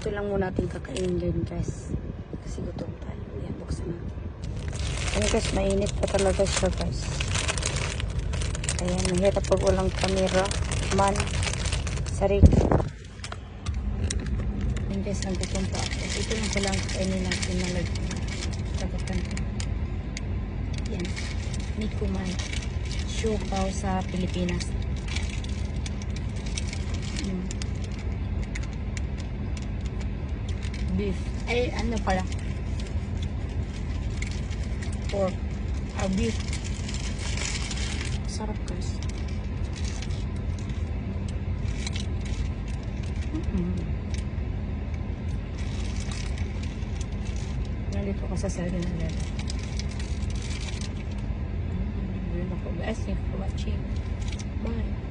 ito lang muna natin kakainin din guys. Kasi gutom tayo. Yan, buksan natin. Ayan guys, mainit pa talaga siya guys. Ayan, mahirap pag walang camera man. Sarik. Ayan guys, ang gutom pa ako. Ito lang ko lang kakainin natin na nagtagakan ko. Yan. Nikuman. Siopaw sa Pilipinas. Beef. Ay, ano pala? Pork. Beef. Sarap guys. Nandito ko sa 7-Eleven. Yun ako guys. Thank you for watching. Bye.